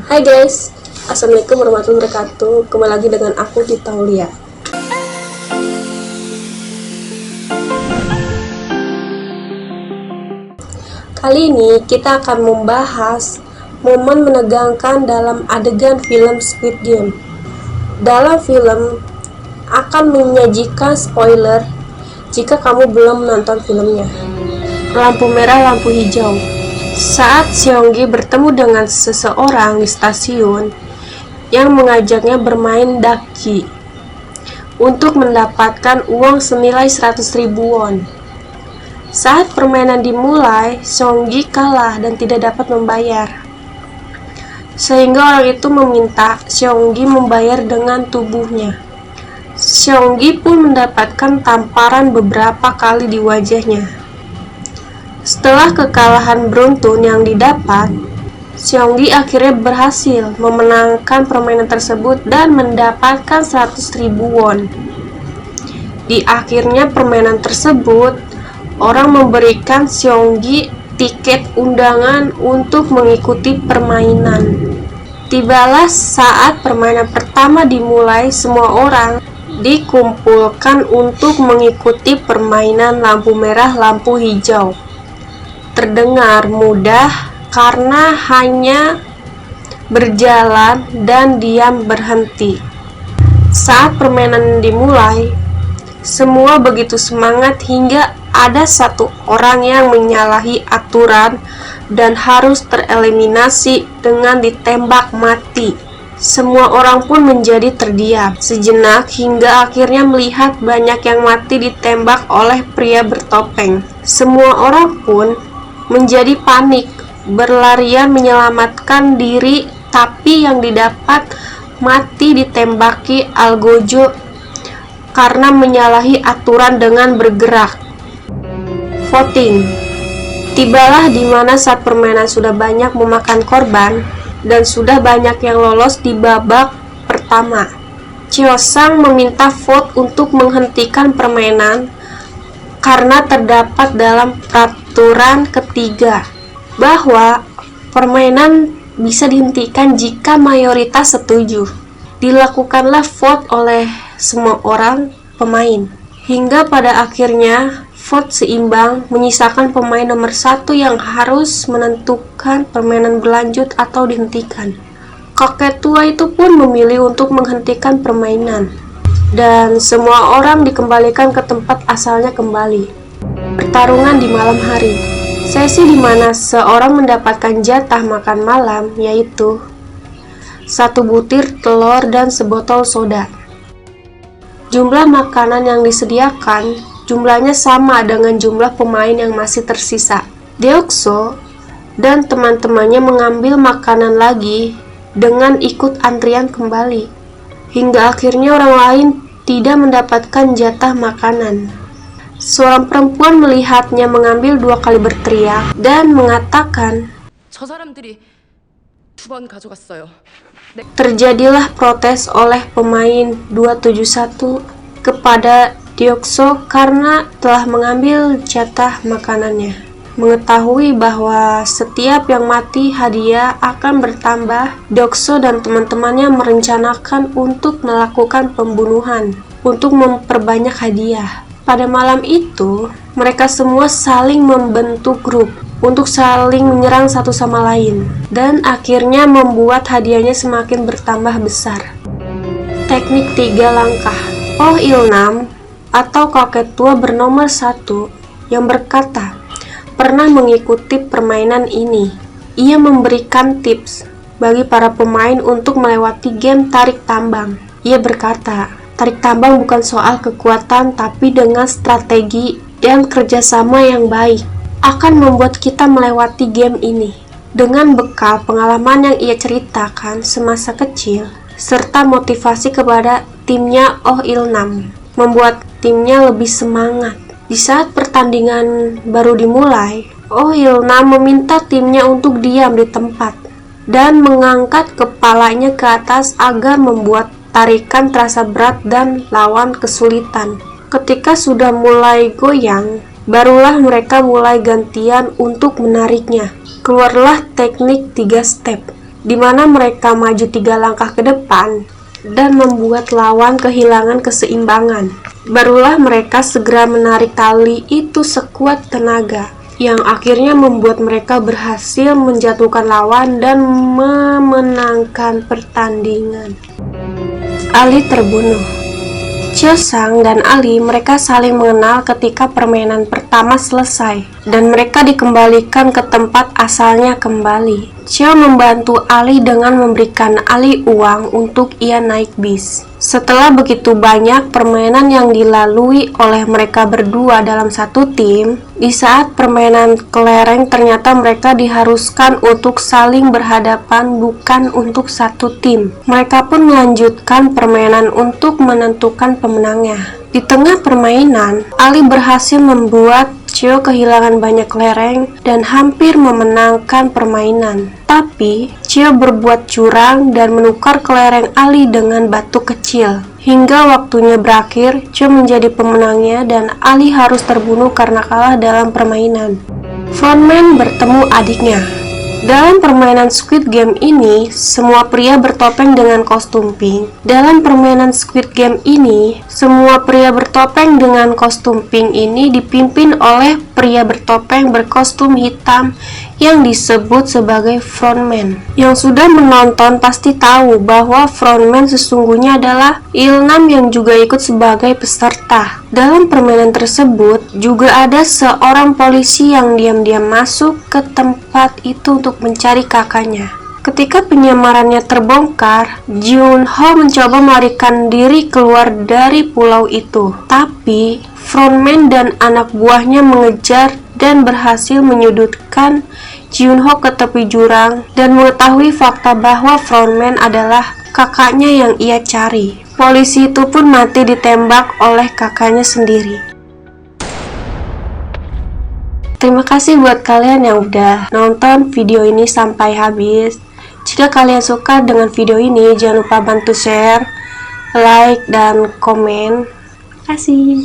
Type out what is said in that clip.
Hai guys, assalamualaikum warahmatullahi wabarakatuh. Kembali lagi dengan aku di Taulia. Kali ini kita akan membahas momen menegangkan dalam adegan film Squid Game. Dalam film akan menyajikan spoiler jika kamu belum menonton filmnya. Lampu merah, lampu hijau. Saat Seonggi bertemu dengan seseorang di stasiun yang mengajaknya bermain daki untuk mendapatkan uang senilai 100.000 won. Saat permainan dimulai, Seonggi kalah dan tidak dapat membayar. Sehingga orang itu meminta Seonggi membayar dengan tubuhnya. Seonggi pun mendapatkan tamparan beberapa kali di wajahnya. Setelah kekalahan beruntun yang didapat, Seonggi akhirnya berhasil memenangkan permainan tersebut dan mendapatkan 100.000 won. Di akhirnya permainan tersebut, orang memberikan Seonggi tiket undangan untuk mengikuti permainan. Tibalah saat permainan pertama dimulai, semua orang dikumpulkan untuk mengikuti permainan lampu merah, lampu hijau. Terdengar mudah karena hanya berjalan dan diam berhenti. Saat permainan dimulai, semua begitu semangat hingga ada satu orang yang menyalahi aturan dan harus tereliminasi dengan ditembak mati. Semua orang pun menjadi terdiam sejenak hingga akhirnya melihat banyak yang mati ditembak oleh pria bertopeng. Semua orang pun menjadi panik, berlarian menyelamatkan diri, tapi yang didapat mati ditembaki Algojo karena menyalahi aturan dengan bergerak. Voting. Tibalah di mana saat permainan sudah banyak memakan korban dan sudah banyak yang lolos di babak pertama. Cheosang meminta vote untuk menghentikan permainan karena terdapat dalam peraturan ketiga bahwa permainan bisa dihentikan jika mayoritas setuju. Dilakukanlah vote oleh semua orang pemain hingga pada akhirnya vote seimbang, menyisakan pemain nomor 1 yang harus menentukan permainan berlanjut atau dihentikan. Kakek tua itu pun memilih untuk menghentikan permainan dan semua orang dikembalikan ke tempat asalnya kembali. Pertarungan di malam hari. Sesi di mana seorang mendapatkan jatah makan malam, yaitu 1 butir telur dan sebotol soda. Jumlah makanan yang disediakan jumlahnya sama dengan jumlah pemain yang masih tersisa. Deokso dan teman-temannya mengambil makanan lagi dengan ikut antrian kembali, hingga akhirnya orang lain tidak mendapatkan jatah makanan. Seorang perempuan melihatnya mengambil 2 kali berteriak dan mengatakan, terjadilah protes oleh pemain 271 kepada Deokso karena telah mengambil jatah makanannya. Mengetahui bahwa setiap yang mati hadiah akan bertambah, Deokso dan teman-temannya merencanakan untuk melakukan pembunuhan untuk memperbanyak hadiah. Pada malam itu, mereka semua saling membentuk grup untuk saling menyerang satu sama lain dan akhirnya membuat hadiahnya semakin bertambah besar. Teknik 3 langkah. Oh Il-nam atau kakek tua bernomor 1 yang berkata pernah mengikuti permainan ini. Ia memberikan tips bagi para pemain untuk melewati game tarik tambang. Ia berkata, tarik tambang bukan soal kekuatan, tapi dengan strategi dan kerjasama yang baik akan membuat kita melewati game ini. Dengan bekal pengalaman yang ia ceritakan semasa kecil, serta motivasi kepada timnya Oh Il-nam, membuat timnya lebih semangat. Di saat pertandingan baru dimulai, Oh Il-nam meminta timnya untuk diam di tempat dan mengangkat kepalanya ke atas agar membuat tarikan terasa berat dan lawan kesulitan. Ketika sudah mulai goyang, barulah mereka mulai gantian untuk menariknya. Keluarlah teknik 3 step. di mana mereka maju 3 langkah ke depan dan membuat lawan kehilangan keseimbangan. Barulah mereka segera menarik tali itu sekuat tenaga, yang akhirnya membuat mereka berhasil menjatuhkan lawan dan memenangkan pertandingan. Ali terbunuh. Cio Sang dan Ali mereka saling mengenal ketika permainan pertama selesai, dan mereka dikembalikan ke tempat asalnya kembali. Cio membantu Ali dengan memberikan Ali uang untuk ia naik bis. Setelah begitu banyak permainan yang dilalui oleh mereka berdua dalam satu tim, di saat permainan kelereng ternyata mereka diharuskan untuk saling berhadapan, bukan untuk satu tim. Mereka pun melanjutkan permainan untuk menentukan pemenangnya. Di tengah permainan, Ali berhasil membuat Cio kehilangan banyak kelereng dan hampir memenangkan permainan. Tapi, Cio berbuat curang dan menukar kelereng Ali dengan batu kecil. Hingga waktunya berakhir, Cio menjadi pemenangnya dan Ali harus terbunuh karena kalah dalam permainan. Frontman bertemu adiknya. Dalam permainan Squid Game ini, semua pria bertopeng dengan kostum pink. Dalam permainan Squid Game ini, semua pria bertopeng dengan kostum pink ini dipimpin oleh pria bertopeng berkostum hitam yang disebut sebagai frontman. Yang sudah menonton pasti tahu bahwa frontman sesungguhnya adalah Ilnam yang juga ikut sebagai peserta. Dalam permainan tersebut juga ada seorang polisi yang diam-diam masuk ke tempat itu untuk mencari kakaknya. Ketika penyamarannya terbongkar, Jun-ho mencoba melarikan diri keluar dari pulau itu. Tapi, frontman dan anak buahnya mengejar dan berhasil menyudutkan Jun-ho ke tepi jurang dan mengetahui fakta bahwa frontman adalah kakaknya yang ia cari. Polisi itu pun mati ditembak oleh kakaknya sendiri. Terima kasih buat kalian yang udah nonton video ini sampai habis. Jika kalian suka dengan video ini, jangan lupa bantu share, like, dan komen. Terima kasih.